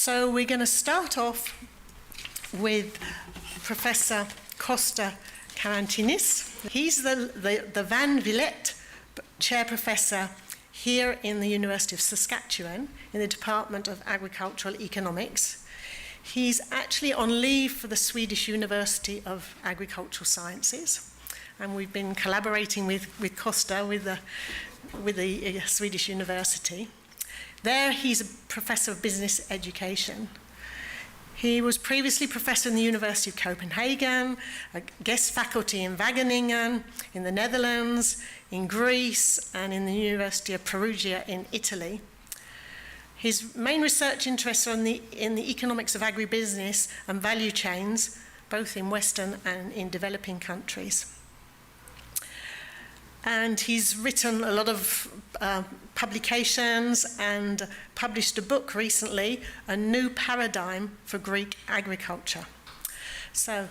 So we're going to start off with Professor Kostas Karantininis. He's the Van Vliet Chair Professor here in the University of Saskatchewan in the Department of Agricultural Economics. He's actually on leave for the Swedish University of Agricultural Sciences, and we've been collaborating with Kostas, with the Swedish University. There he's a Professor of Business Education. He was previously Professor in the University of Copenhagen, a guest faculty in Wageningen in the Netherlands, in Greece, and in the University of Perugia in Italy. His main research interests are in the economics of agribusiness and value chains, both in Western and in developing countries. And he's written a lot of publications and published a book recently, A New Paradigm for Greek Agriculture. So,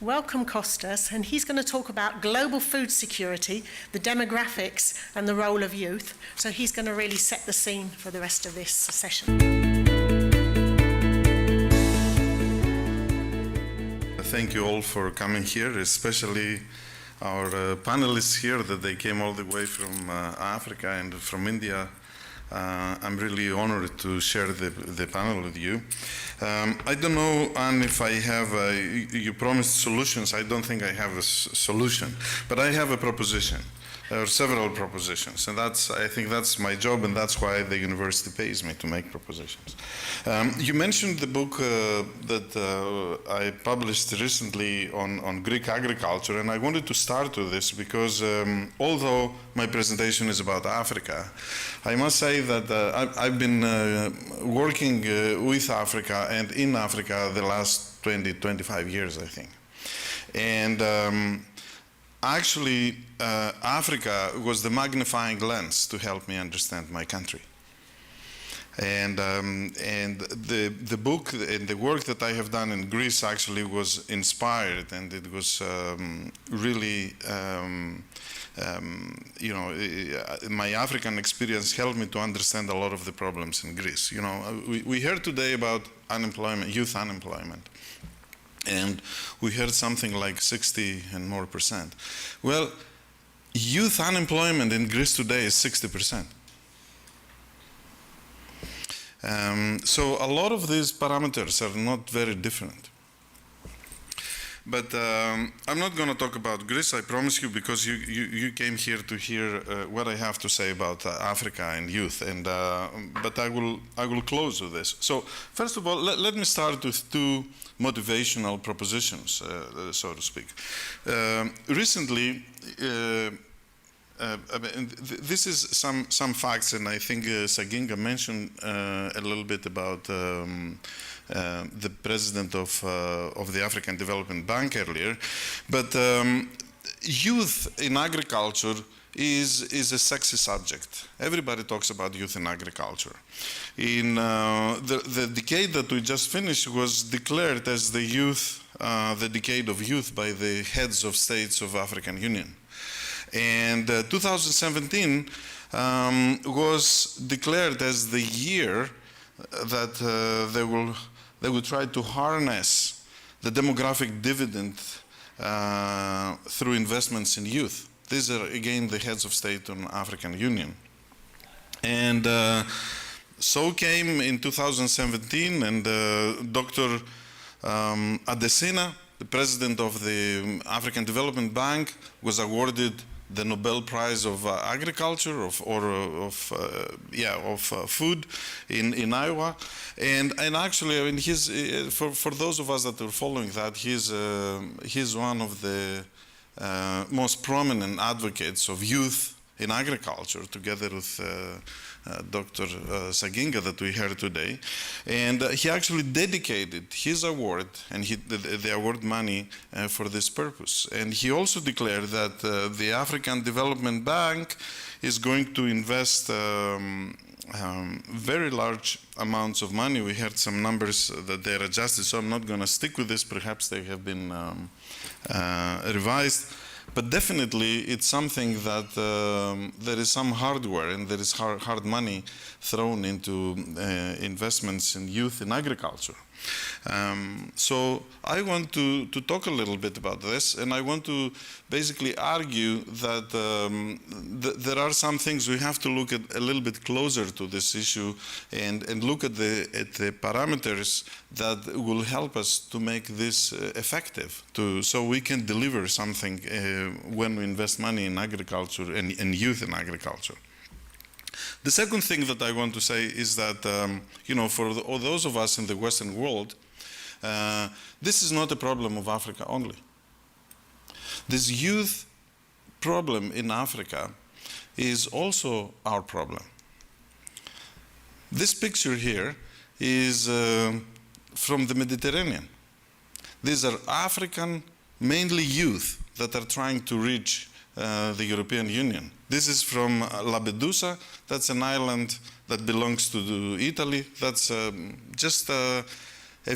welcome Kostas, and he's going to talk about global food security, the demographics, and the role of youth. So he's going to really set the scene for the rest of this session. Thank you all for coming here, especially our panelists here, that they came all the way from Africa and from India. I'm really honored to share the panel with you. I don't know, Anne, if I have, you promised solutions. I don't think I have a solution, but I have a proposition. There are several propositions, and I think that's my job, and that's why the university pays me to make propositions. You mentioned the book that I published recently on Greek agriculture, and I wanted to start with this because although my presentation is about Africa, I must say that I've been working with Africa and in Africa the last 20-25 years, I think. And actually, Africa was the magnifying lens to help me understand my country. And the book and the work that I have done in Greece actually was inspired, and it was really, you know, my African experience helped me to understand a lot of the problems in Greece. You know, we heard today about unemployment, youth unemployment. And we heard something like 60 and more %. Well, youth unemployment in Greece today is 60%. So a lot of these parameters are not very different. But I'm not going to talk about Greece, I promise you, because you came here to hear what I have to say about Africa and youth. And but I will close with this. So first of all, let me start with two motivational propositions, so to speak. Recently, this is some facts, and I think Saginga mentioned a little bit about the president of the African Development Bank earlier. But youth in agriculture is a sexy subject. Everybody talks about youth in agriculture. In the decade that we just finished was declared as the decade of youth by the heads of states of African Union. And 2017 was declared as the year that they will try to harness the demographic dividend through investments in youth. These are, again, the heads of state on African Union. And so came in 2017, and Dr. Adesina, the president of the African Development Bank, was awarded the Nobel Prize of Agriculture, of food in Iowa. And actually, I mean, for those of us that are following that, he's one of the most prominent advocates of youth in agriculture, together with Dr. Saginga that we heard today. And he actually dedicated his award and the award money for this purpose. And he also declared that the African Development Bank is going to invest very large amounts of money. We heard some numbers that they're adjusted, so I'm not going to stick with this. Perhaps they have been revised. But definitely it's something that there is some hardware and there is hard money thrown into investments in youth in agriculture. So I want to talk a little bit about this, and I want to basically argue that there are some things we have to look at a little bit closer to this issue and look at the parameters that will help us to make this effective, so we can deliver something when we invest money in agriculture and youth in agriculture. The second thing that I want to say is that, for those of us in the Western world, this is not a problem of Africa only. This youth problem in Africa is also our problem. This picture here is from the Mediterranean. These are African, mainly youth, that are trying to reach the European Union. This is from Lampedusa. That's an island that belongs to Italy. That's just a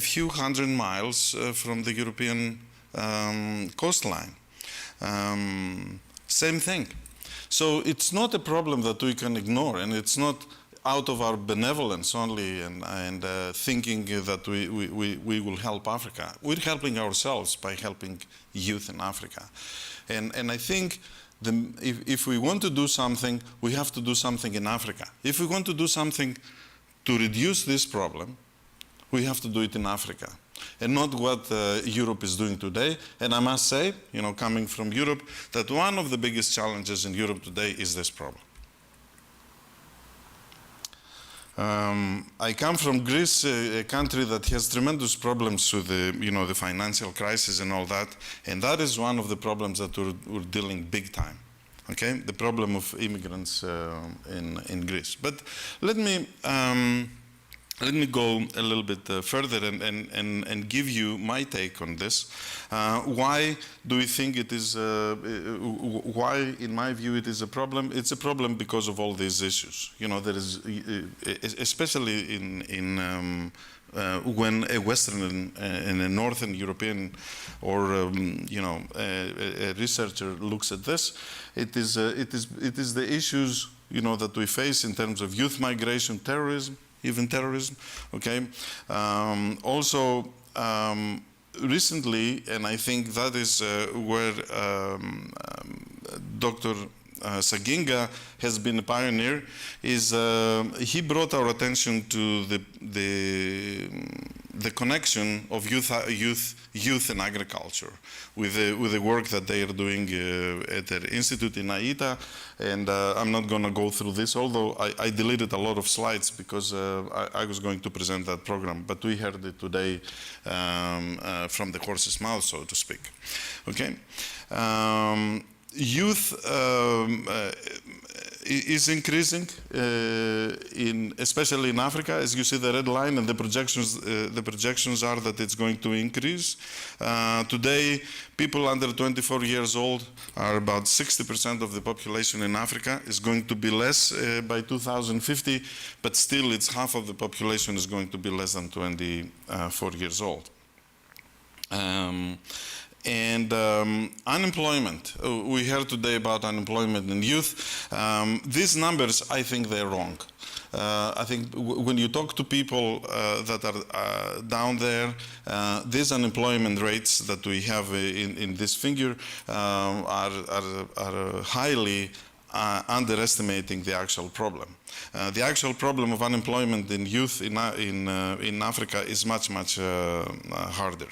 few hundred miles from the European coastline. Same thing. So it's not a problem that we can ignore, and it's not out of our benevolence only and thinking that we will help Africa. We're helping ourselves by helping youth in Africa. And I think if we want to do something, we have to do something in Africa. If we want to do something to reduce this problem, we have to do it in Africa, and not what Europe is doing today. And I must say, coming from Europe, that one of the biggest challenges in Europe today is this problem. I come from Greece, a country that has tremendous problems with the financial crisis and all that, and that is one of the problems that we're dealing big time. Okay, the problem of immigrants in Greece. But let me go a little bit further and give you my take on this. Why do we think it is, why in my view it is a problem? It's a problem because of all these issues. There is, especially when a Western and a Northern European or a researcher looks at this, it is the issues that we face in terms of youth migration, terrorism, even terrorism, okay? Also, recently, and I think that is where Dr. Saginga has been a pioneer, is he brought our attention to the connection of youth and agriculture with the work that they are doing at their institute in Aita. And I'm not going to go through this, although I deleted a lot of slides because I was going to present that program, but we heard it today from the horse's mouth, so to speak. Okay. Youth is increasing, especially in Africa, as you see the red line, and the projections are that it's going to increase. Today, people under 24 years old are about 60% of the population in Africa. Is going to be less by 2050, but still it's half of the population is going to be less than 24 years old. And unemployment. We heard today about unemployment in youth. These numbers, I think they're wrong. I think when you talk to people that are down there, these unemployment rates that we have in this figure are highly underestimating the actual problem. The actual problem of unemployment in youth in Africa is much, much harder.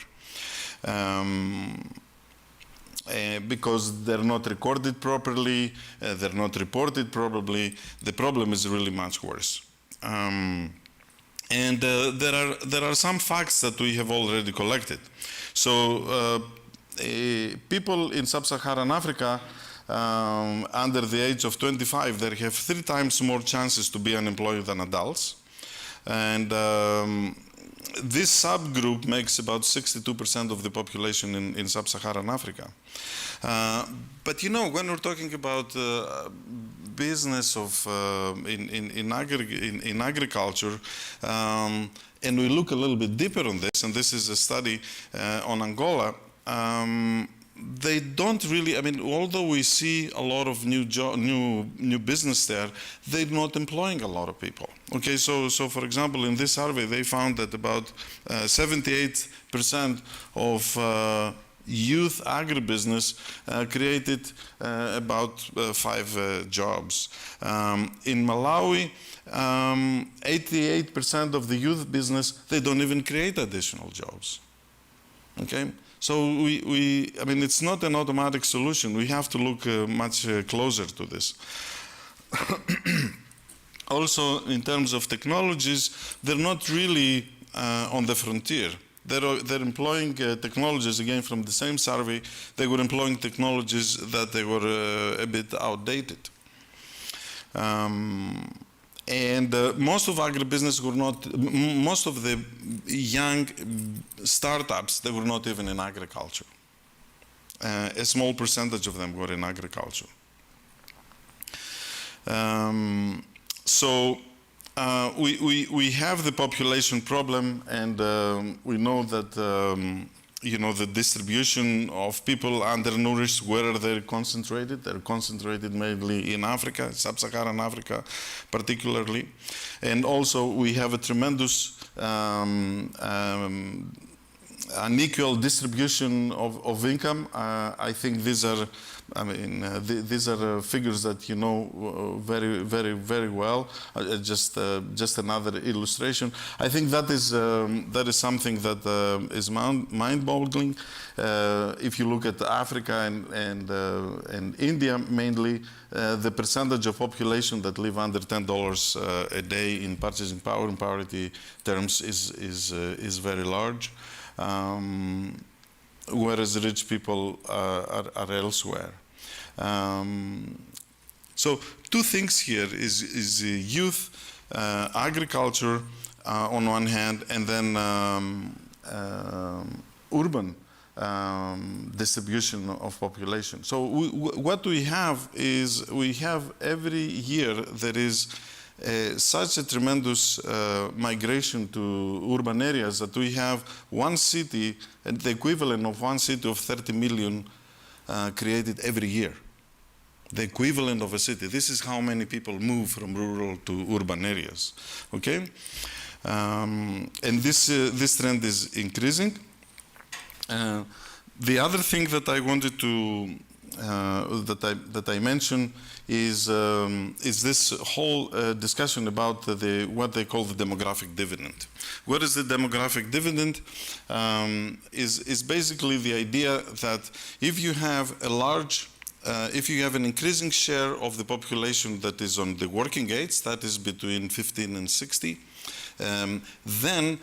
Because they're not recorded properly, they're not reported properly. The problem is really much worse. And there are some facts that we have already collected. So people in sub-Saharan Africa under the age of 25, they have 3 times more chances to be unemployed than adults. And this subgroup makes about 62% of the population in sub-Saharan Africa. But when we're talking about business of in agriculture, and we look a little bit deeper on this, and this is a study on Angola, they don't really, I mean, although we see a lot of new business there, they're not employing a lot of people. Okay, so for example, in this survey, they found that about 78% of youth agribusiness created about 5 jobs. In Malawi, 88% of the youth business, they don't even create additional jobs. Okay, so I mean, it's not an automatic solution. We have to look much closer to this. Also, in terms of technologies, they're not really on the frontier. They're employing technologies, again, from the same survey. They were employing technologies that they were a bit outdated. And most of agribusiness were not, most of the young startups, they were not even in agriculture. A small percentage of them were in agriculture. So we have the population problem, and we know that you know, the distribution of people undernourished, where are they concentrated? They're concentrated mainly in Africa, sub-Saharan Africa particularly. And also we have a tremendous unequal distribution of income. I think these are, I mean, these are figures that you know very well. Just another illustration. I think that is something that is mind-boggling. If you look at Africa and India mainly, the percentage of population that live under $10 a day in purchasing power in parity terms is very large. Whereas rich people are elsewhere. So 2 things here is youth, agriculture on one hand, and then urban distribution of population. So what we have is, we have every year there is such a tremendous migration to urban areas that we have one city, and the equivalent of one city of 30 million created every year. The equivalent of a city. This is how many people move from rural to urban areas. Okay, and this trend is increasing. The other thing that I wanted to that I mentioned is this whole discussion about what they call the demographic dividend. What is the demographic dividend? Is basically the idea that if you have if you have an increasing share of the population that is on the working age, that is between 15 and 60, then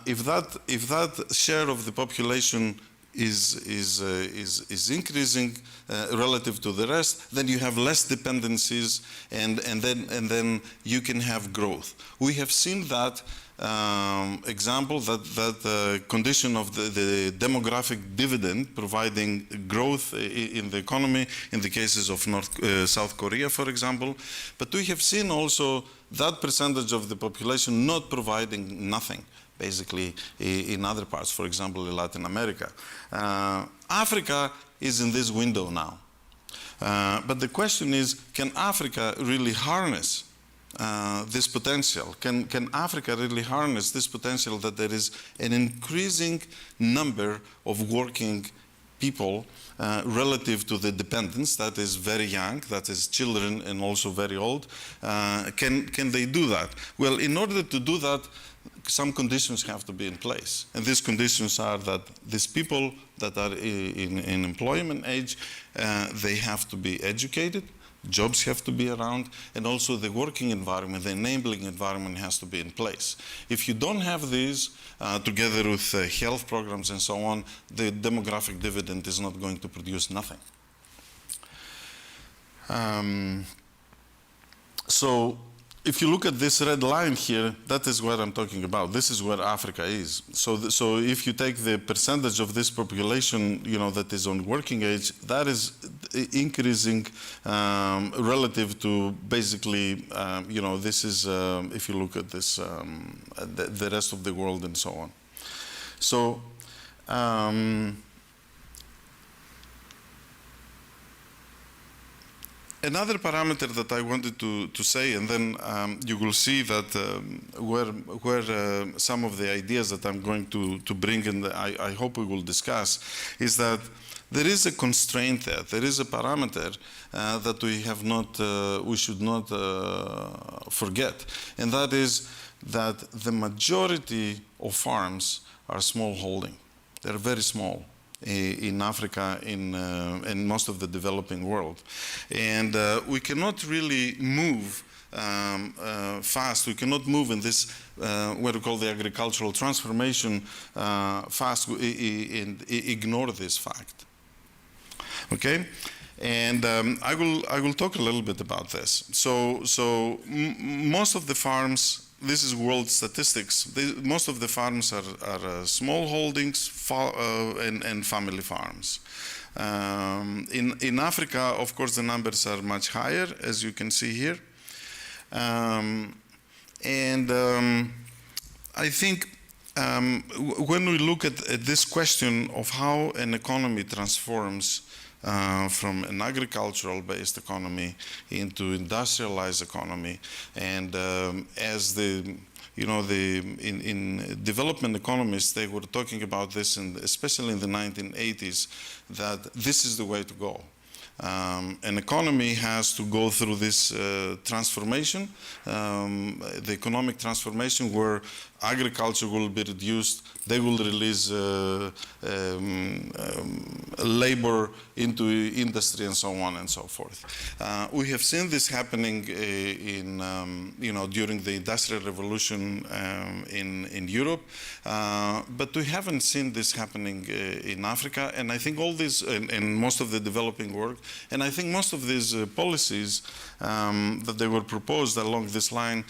if that share of the population is increasing relative to the rest, then you have less dependencies, and then you can have growth. We have seen that example, that condition of the demographic dividend providing growth in the economy in the cases of South Korea, for example. But we have seen also that percentage of the population not providing nothing, basically, in other parts, for example, in Latin America. Africa is in this window now. But the question is, can Africa really harness this potential? Can Africa really harness this potential that there is an increasing number of working people relative to the dependents, that is very young, that is children and also very old? Can they do that? Well, in order to do that, some conditions have to be in place. And these conditions are that these people that are in employment age, they have to be educated, jobs have to be around, and also the working environment, the enabling environment has to be in place. If you don't have these, together with health programs and so on, the demographic dividend is not going to produce nothing. So if you look at this red line here, that is what I'm talking about. This is where Africa is. So if you take the percentage of this population, you know, that is on working age, that is increasing relative to basically, you know, this is, if you look at this, the rest of the world and so on. So Another parameter that I wanted to say, and then you will see that where some of the ideas that I'm going to bring and I hope we will discuss, is that there is a constraint there. There is a parameter that we should not forget, and that is that the majority of farms are small holding. They're very small in Africa, in most of the developing world. And we cannot really move fast. We cannot move in this, what we call the agricultural transformation fast and ignore this fact. Okay? And I will talk a little bit about this. So most of the farms, this is world statistics. Most of the farms are small holdings and family farms. In Africa, of course, the numbers are much higher, as you can see here. I think when we look at this question of how an economy transforms from an agricultural-based economy into industrialized economy, and as in development economists, they were talking about this, especially in the 1980s, that this is the way to go. An economy has to go through this transformation, the economic transformation, where agriculture will be reduced. They will release labor into industry and so on and so forth. We have seen this happening during the Industrial Revolution in Europe, but we haven't seen this happening in Africa. And I think all this, in most of the developing world, and I think most of these policies that they were proposed along this line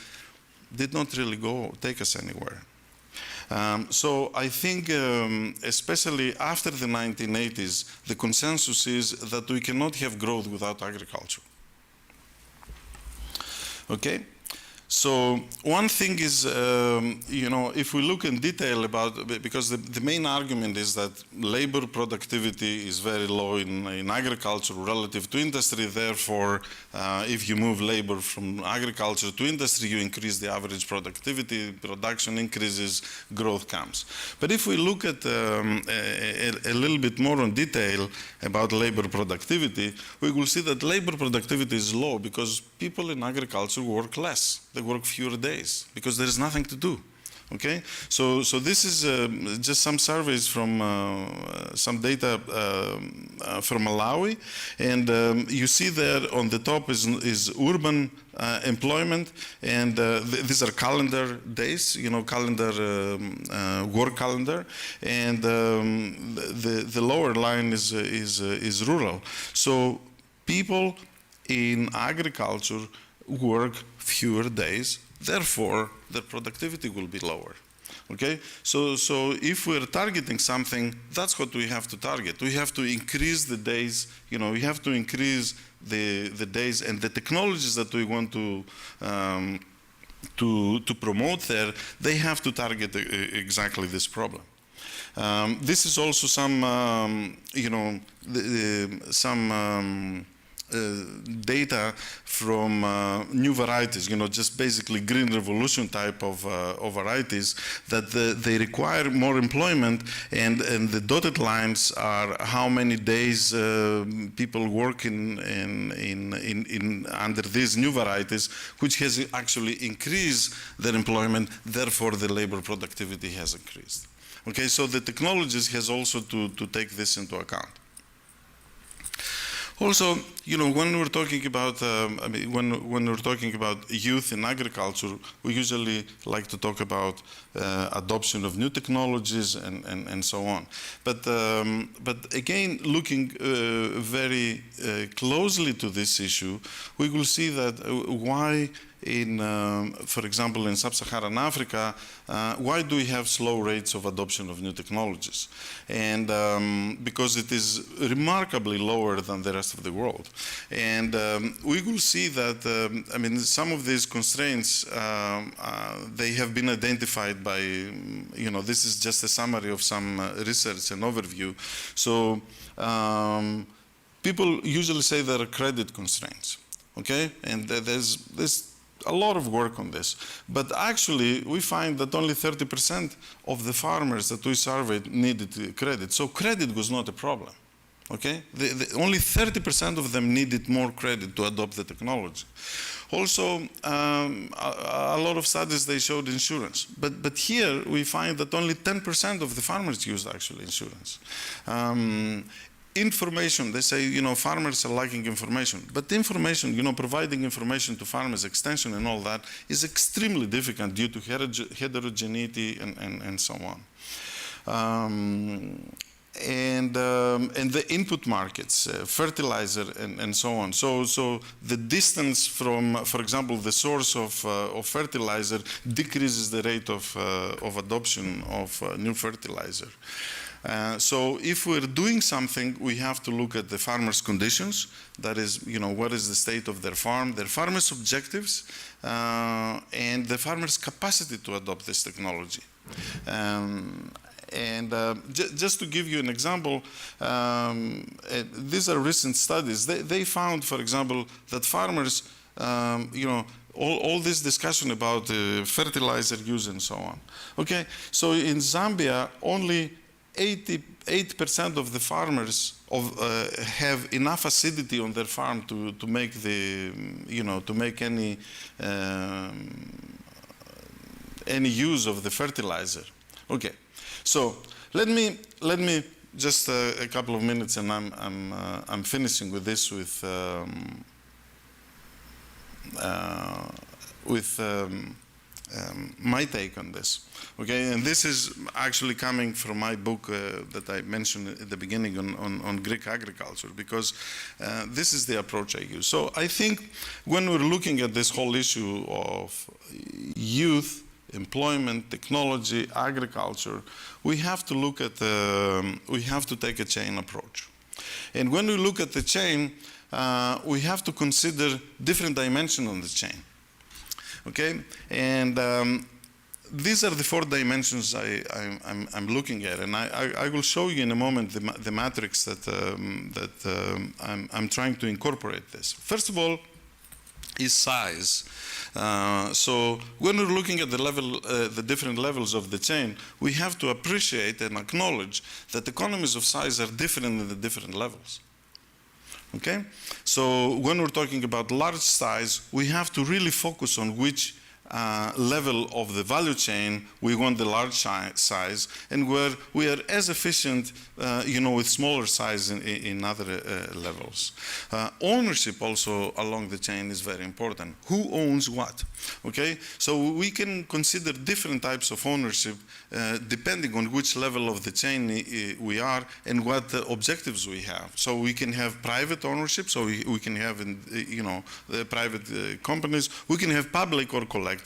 did not really take us anywhere. So I think, especially after the 1980s, the consensus is that we cannot have growth without agriculture. Okay? So one thing is, if we look in detail because the main argument is that labor productivity is very low in agriculture relative to industry. Therefore, if you move labor from agriculture to industry, you increase the average productivity, production increases, growth comes. But if we look at a little bit more in detail about labor productivity, we will see that labor productivity is low because people in agriculture work less. They work fewer days because there is nothing to do. Okay, so this is just some surveys from some data from Malawi, and you see there on the top is urban employment, and these are calendar days, calendar work calendar, and the lower line is rural. So people in agriculture work fewer days, therefore their productivity will be lower. Okay, so if we're targeting something, that's what we have to target. We have to increase the days, we have to increase the days, and the technologies that we want to promote there, they have to target exactly this problem. This is also some, data from new varieties, just basically green revolution type of varieties, that they require more employment, and the dotted lines are how many days people work under these new varieties, which has actually increased their employment, therefore the labor productivity has increased. Okay, so the technologies has also to take this into account. Also, when we're talking about when we're talking about youth in agriculture, we usually like to talk about adoption of new technologies and so on. But again, looking very closely to this issue, we will see that why for example, in sub-Saharan Africa, why do we have slow rates of adoption of new technologies? And because it is remarkably lower than the rest of the world. And we will see that, some of these constraints, they have been identified by, this is just a summary of some research and overview. So, people usually say there are credit constraints, okay? And there's a lot of work on this. But actually, we find that only 30% of the farmers that we surveyed needed credit. So credit was not a problem, okay? Only 30% of them needed more credit to adopt the technology. Also, a lot of studies, they showed insurance. But here, we find that only 10% of the farmers used actually insurance. Information, they say, farmers are lacking information. But information, providing information to farmers, extension and all that, is extremely difficult due to heterogeneity and so on. And the input markets, fertilizer and so on. So the distance from, for example, the source of fertilizer decreases the rate of adoption of new fertilizer. So if we're doing something, we have to look at the farmers' conditions. That is, what is the state of their farmers' objectives, and the farmers' capacity to adopt this technology. Just to give you an example, these are recent studies. They found, for example, that farmers, all this discussion about fertilizer use and so on. Okay, so in Zambia, only 88% of the farmers have enough acidity on their farm to make to make any use of the fertilizer. Okay, so let me just a couple of minutes, and I'm finishing with this with my take on this. Okay, and this is actually coming from my book that I mentioned at the beginning on Greek agriculture, because this is the approach I use. So I think when we're looking at this whole issue of youth, employment, technology, agriculture, we have to look at we have to take a chain approach. And when we look at the chain, we have to consider different dimensions on the chain. Okay, and these are the 4 dimensions I'm looking at, and I will show you in a moment the matrix that I'm trying to incorporate this. First of all, is size. So when we're looking at the different levels of the chain, we have to appreciate and acknowledge that economies of size are different in the different levels. Okay? So when we're talking about large size, we have to really focus on which level of the value chain we want the large size, and where we are as efficient, with smaller size in other levels. Ownership also along the chain is very important. Who owns what? Okay, so we can consider different types of ownership depending on which level of the chain we are and what objectives we have. So we can have private ownership, so we can have, the private companies. We can have public or collective.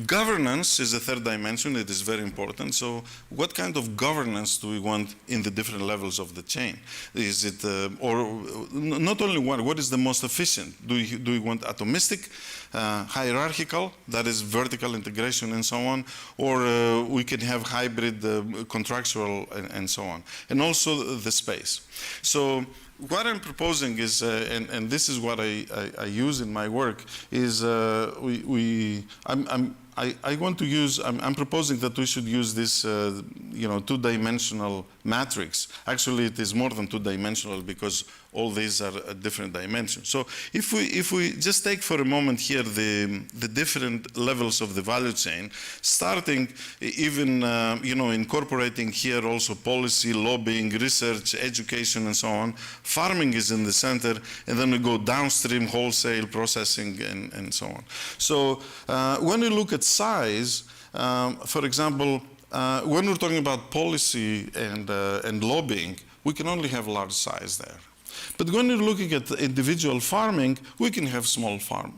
Governance is a third dimension. It is very important. So what kind of governance do we want in the different levels of the chain? Is it, or not only one, what is the most efficient? Do we want atomistic, hierarchical, that is vertical integration and so on, or we can have hybrid, contractual and so on, and also the space. So what I'm proposing is, and this is what I use in my work, is I'm proposing that we should use this, two-dimensional matrix. Actually, it is more than two-dimensional because all these are different dimensions. So if we just take for a moment here the different levels of the value chain, starting even, incorporating here also policy, lobbying, research, education, and so on. Farming is in the center, and then we go downstream, wholesale, processing, and so on. So when we look at size, for example, when we're talking about policy and lobbying, we can only have large size there. But when we're looking at individual farming, we can have small farm.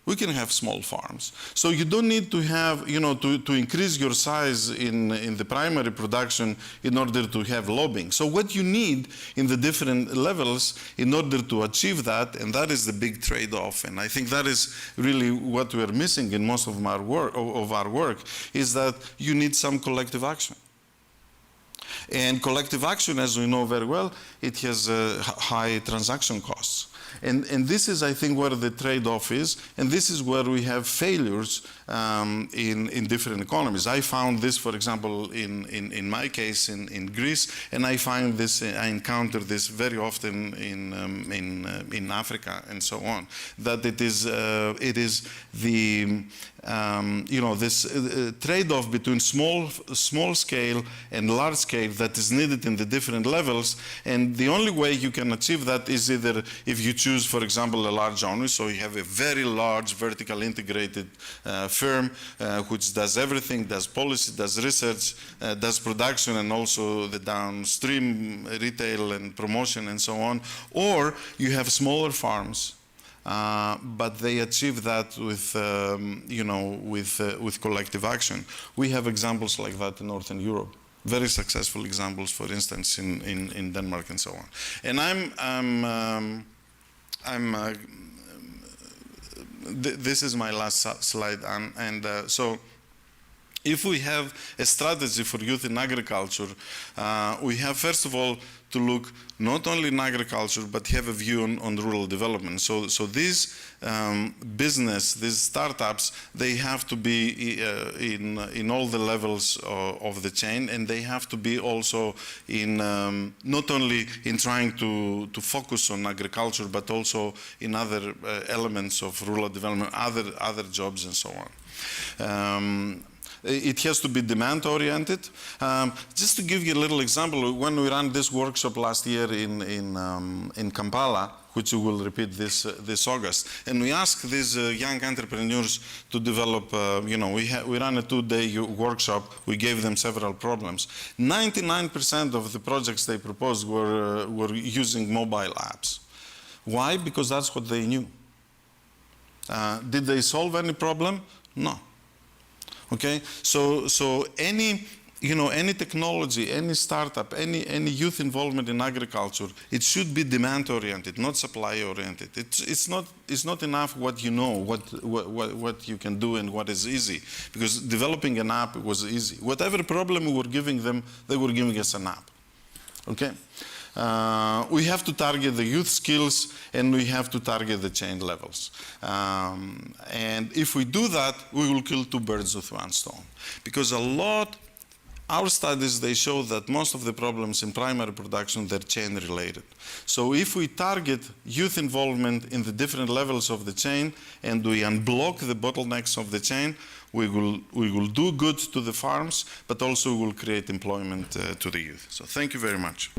We can have small farms. So you don't need to have, to increase your size in the primary production in order to have lobbying. So what you need in the different levels in order to achieve that, and that is the big trade-off, and I think that is really what we're missing in most of our work, is that you need some collective action. And collective action, as we know very well, it has high transaction costs. And this is, I think, where the trade-off is, and this is where we have failures in different economies. I found this, for example, in my case in Greece, and I find this, I encounter this very often in Africa and so on. That it is the this trade-off between small scale and large scale that is needed in the different levels, and the only way you can achieve that is either if you choose, for example, a large owner, so you have a very large vertical integrated firm which does everything, does policy, does research, does production, and also the downstream retail and promotion and so on, or you have smaller farms. But they achieve that with, with collective action. We have examples like that in Northern Europe. Very successful examples, for instance, in Denmark and so on. And this is my last slide, and so if we have a strategy for youth in agriculture, we have, first of all, to look not only in agriculture, but have a view on rural development. So these these startups, they have to be in all the levels of the chain, and they have to be also in not only in trying to focus on agriculture, but also in other elements of rural development, other jobs and so on. It has to be demand-oriented. Just to give you a little example, when we ran this workshop last year in Kampala, which we will repeat this August, and we asked these young entrepreneurs to develop, we ran a 2-day workshop, we gave them several problems. 99% of the projects they proposed were using mobile apps. Why? Because that's what they knew. Did they solve any problem? No. Okay, so any technology, any startup, any youth involvement in agriculture, it should be demand-oriented, not supply-oriented. It's not enough what you know, what you can do and what is easy, because developing an app was easy. Whatever problem we were giving them, they were giving us an app. Okay. We have to target the youth skills, and we have to target the chain levels. And if we do that, we will kill 2 birds with 1 stone. Because our studies, they show that most of the problems in primary production, they're chain related. So if we target youth involvement in the different levels of the chain, and we unblock the bottlenecks of the chain, we will do good to the farms, but also we will create employment to the youth. So thank you very much.